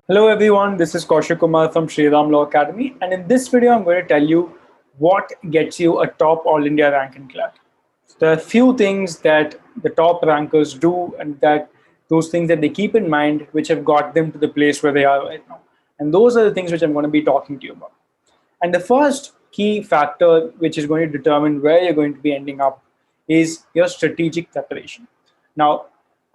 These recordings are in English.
Hello everyone, this is Kaushik Kumar from Shriram Law Academy, and in this video I'm going to tell you what gets you a top All India rank in CLAT. There are few things that the top rankers do and that those things that they keep in mind which have got them to the place where they are right now. And those are the things which I'm going to be talking to you about. And the first key factor which is going to determine where you're going to be ending up is your strategic preparation. Now,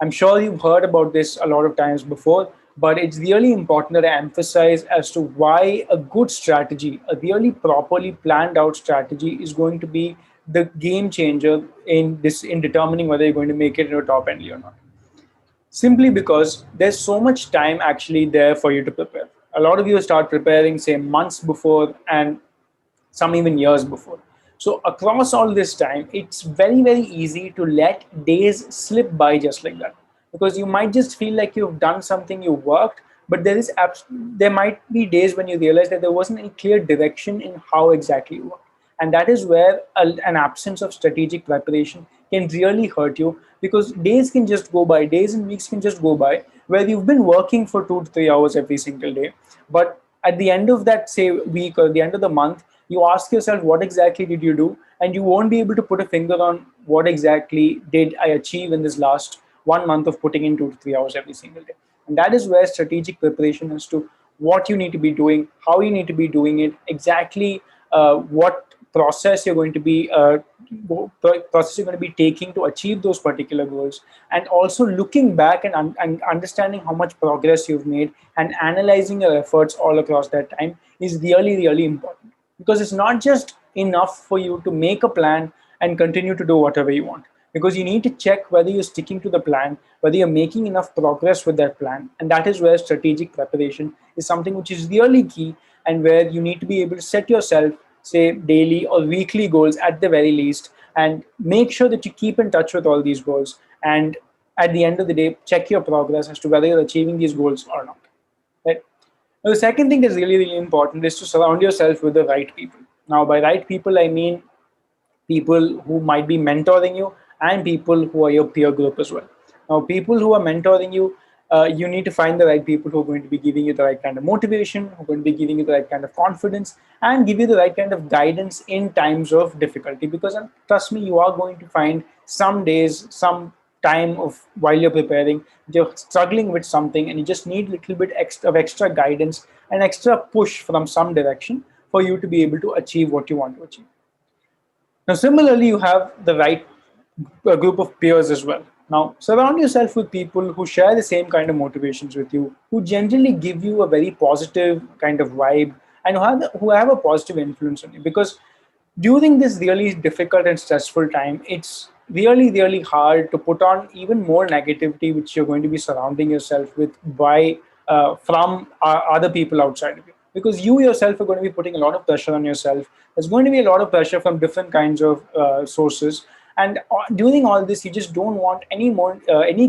I'm sure you've heard about this a lot of times before, but it's really important that I emphasize as to why a good strategy, a really properly planned out strategy, is going to be the game changer in determining whether you're going to make it into a top end or not. Simply because there's so much time actually there for you to prepare. A lot of you start preparing, say, months before and some even years before. So, across all this time, it's very, very easy to let days slip by just like that. Because you might just feel like you've done something, you worked, but there might be days when you realize that there wasn't any clear direction in how exactly you worked. And that is where an absence of strategic preparation can really hurt you because days can just go by, days and weeks can just go by where you've been working for 2 to 3 hours every single day. But at the end of that, say, week or the end of the month, you ask yourself, what exactly did you do? And you won't be able to put a finger on what exactly did I achieve in this last 1 month of putting in 2 to 3 hours every single day. And that is where strategic preparation as to what you need to be doing, how you need to be doing it, exactly what process you're going to be process you're going to be taking to achieve those particular goals, and also looking back and understanding how much progress you've made and analyzing your efforts all across that time is really, really important, because it's not just enough for you to make a plan and continue to do whatever you want, because you need to check whether you're sticking to the plan, whether you're making enough progress with that plan. And that is where strategic preparation is something which is really key, and where you need to be able to set yourself, say, daily or weekly goals at the very least, and make sure that you keep in touch with all these goals. And at the end of the day, check your progress as to whether you're achieving these goals or not. Right? Now, the second thing that's really, really important is to surround yourself with the right people. Now, by right people, I mean people who might be mentoring you and people who are your peer group as well. Now, people who are mentoring you, you need to find the right people who are going to be giving you the right kind of motivation, who are going to be giving you the right kind of confidence, and give you the right kind of guidance in times of difficulty. Because trust me, you are going to find some days, some time of while you're preparing, you're struggling with something, and you just need a little bit extra guidance and extra push from some direction for you to be able to achieve what you want to achieve. Now, similarly, you have the right group of peers as well. Now, surround yourself with people who share the same kind of motivations with you, who generally give you a very positive kind of vibe, and who have a positive influence on you. Because during this really difficult and stressful time, it's really, really hard to put on even more negativity, which you're going to be surrounding yourself with by from other people outside of you, because you yourself are going to be putting a lot of pressure on yourself. There's going to be a lot of pressure from different kinds of sources, and during all this, you just don't want any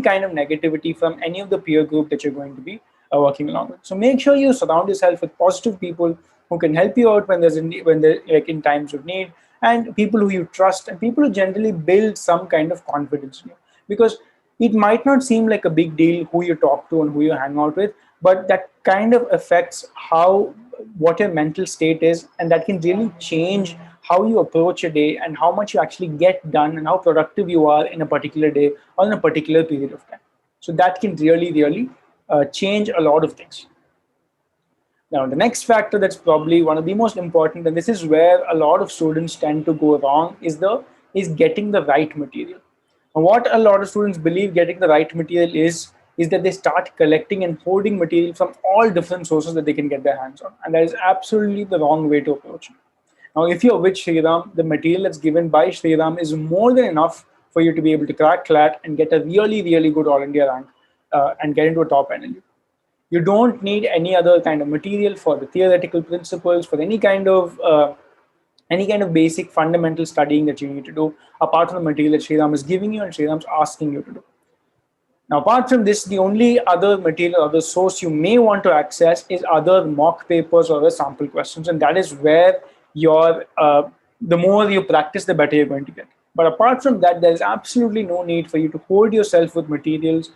kind of negativity from any of the peer group that you're going to be working along with. So make sure you surround yourself with positive people who can help you out when they're like in times of need, and people who you trust, and people who generally build some kind of confidence in you. Because it might not seem like a big deal who you talk to and who you hang out with, but that kind of affects how what your mental state is, and that can really change how you approach a day and how much you actually get done and how productive you are in a particular day or in a particular period of time. So that can really, really change a lot of things. Now, the next factor that's probably one of the most important, and this is where a lot of students tend to go wrong, is getting the right material. And what a lot of students believe getting the right material is that they start collecting and hoarding material from all different sources that they can get their hands on, and that is absolutely the wrong way to approach it. Now, if you're with Shriram, the material that's given by Shriram is more than enough for you to be able to crack CLAT and get a really, really good All India rank and get into a top NLU. You don't need any other kind of material for the theoretical principles, for any kind of basic fundamental studying that you need to do, apart from the material that Shriram is giving you and Shriram's asking you to do. Now, apart from this, the only other material, other source you may want to access is other mock papers or other sample questions, and that is where the more you practice, the better you're going to get. But apart from that, there is absolutely no need for you to hold yourself with materials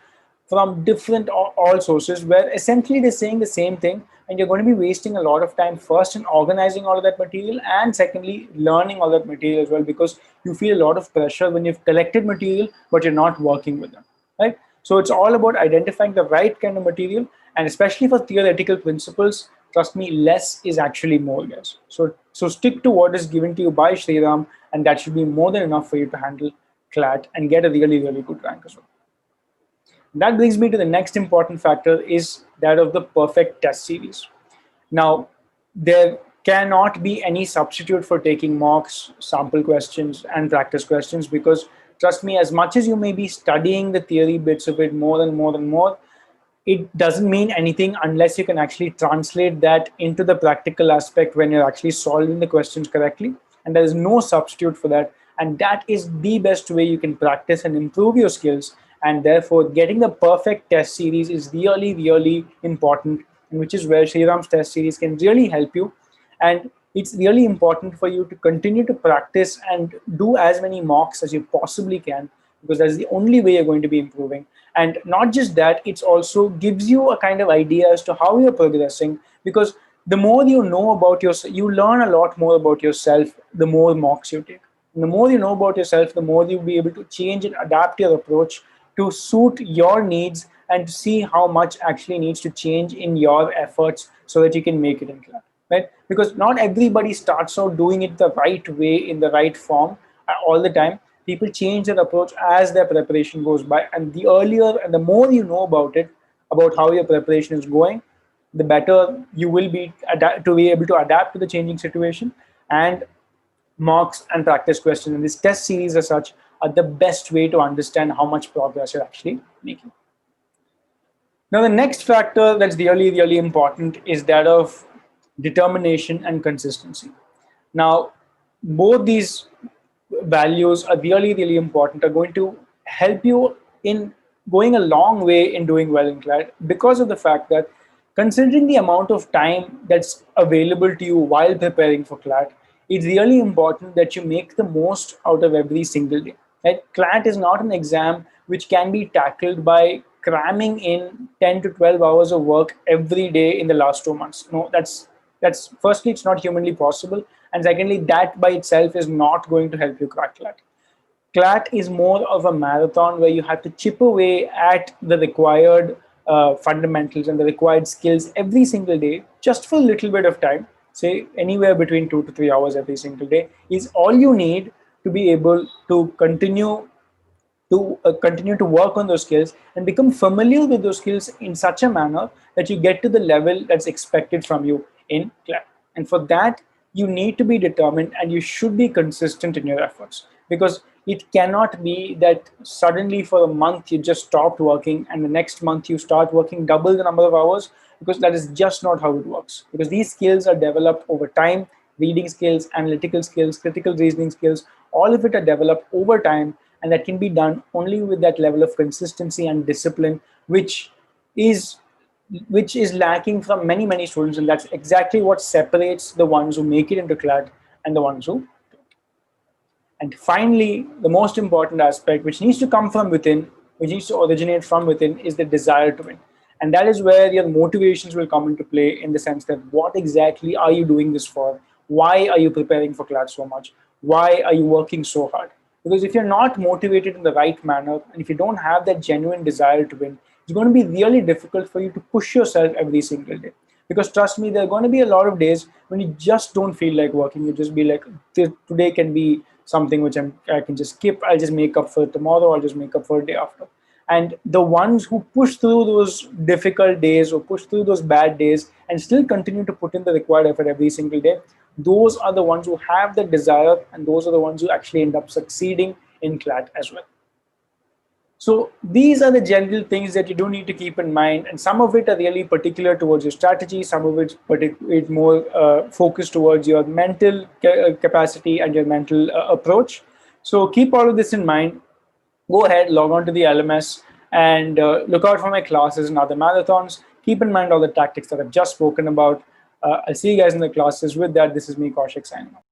from different all sources, where essentially they're saying the same thing, and you're going to be wasting a lot of time first in organizing all of that material, and secondly learning all that material as well, because you feel a lot of pressure when you've collected material but you're not working with them, right? So it's all about identifying the right kind of material, and especially for theoretical principles, trust me, less is actually more, guys. So stick to what is given to you by Sriram, and that should be more than enough for you to handle CLAT and get a really, really good rank as well. That brings me to the next important factor, is that of the perfect test series. Now, there cannot be any substitute for taking mocks, sample questions, and practice questions, because trust me, as much as you may be studying the theory bits of it more and more and more, it doesn't mean anything unless you can actually translate that into the practical aspect when you're actually solving the questions correctly. And there is no substitute for that. And that is the best way you can practice and improve your skills. And therefore, getting the perfect test series is really, really important, and which is where Sriram's test series can really help you. And it's really important for you to continue to practice and do as many mocks as you possibly can, because that's the only way you're going to be improving. And not just that, it also gives you a kind of idea as to how you're progressing, because the more you know about yourself, you learn a lot more about yourself the more mocks you take. And the more you know about yourself, the more you'll be able to change and adapt your approach to suit your needs, and to see how much actually needs to change in your efforts so that you can make it in class, right? Because not everybody starts out doing it the right way in the right form all the time. People change their approach as their preparation goes by, and the earlier and the more you know about it, about how your preparation is going, the better you will be to be able to adapt to the changing situation. And mocks and practice questions in this test series as such are the best way to understand how much progress you're actually making. Now, the next factor that's really, really important is that of determination and consistency. Now, both these values are really, really important, are going to help you in going a long way in doing well in CLAT, because of the fact that, considering the amount of time that's available to you while preparing for CLAT, it's really important that you make the most out of every single day. Right? CLAT is not an exam which can be tackled by cramming in 10 to 12 hours of work every day in the last 2 months. No, that's firstly, it's not humanly possible, and secondly, that by itself is not going to help you crack CLAT. CLAT is more of a marathon where you have to chip away at the required fundamentals and the required skills every single day, just for a little bit of time, say anywhere between 2 to 3 hours every single day, is all you need to be able to continue to work on those skills and become familiar with those skills in such a manner that you get to the level that's expected from you in CLAT. And for that, you need to be determined, and you should be consistent in your efforts, because it cannot be that suddenly for a month you just stopped working and the next month you start working double the number of hours, because that is just not how it works. Because these skills are developed over time. Reading skills, analytical skills, critical reasoning skills, all of it are developed over time, and that can be done only with that level of consistency and discipline, is which is lacking from many, many students. And that's exactly what separates the ones who make it into CLAT and the ones who don't. And finally, the most important aspect, which needs to come from within, which needs to originate from within, is the desire to win. And that is where your motivations will come into play, in the sense that what exactly are you doing this for? Why are you preparing for CLAT so much? Why are you working so hard? Because if you're not motivated in the right manner, and if you don't have that genuine desire to win, it's going to be really difficult for you to push yourself every single day. Because trust me, there are going to be a lot of days when you just don't feel like working. You just be like, today can be something which I can just skip. I'll just make up for it tomorrow. I'll just make up for it day after. And the ones who push through those difficult days or push through those bad days and still continue to put in the required effort every single day, those are the ones who have the desire, and those are the ones who actually end up succeeding in CLAT as well. So these are the general things that you do need to keep in mind, and some of it are really particular towards your strategy, some of it's more focused towards your mental capacity and your mental approach. So keep all of this in mind. Go ahead, log on to the LMS, and look out for my classes and other marathons. Keep in mind all the tactics that I've just spoken about. I'll see you guys in the classes. With that, this is me, Kaushik, signing off.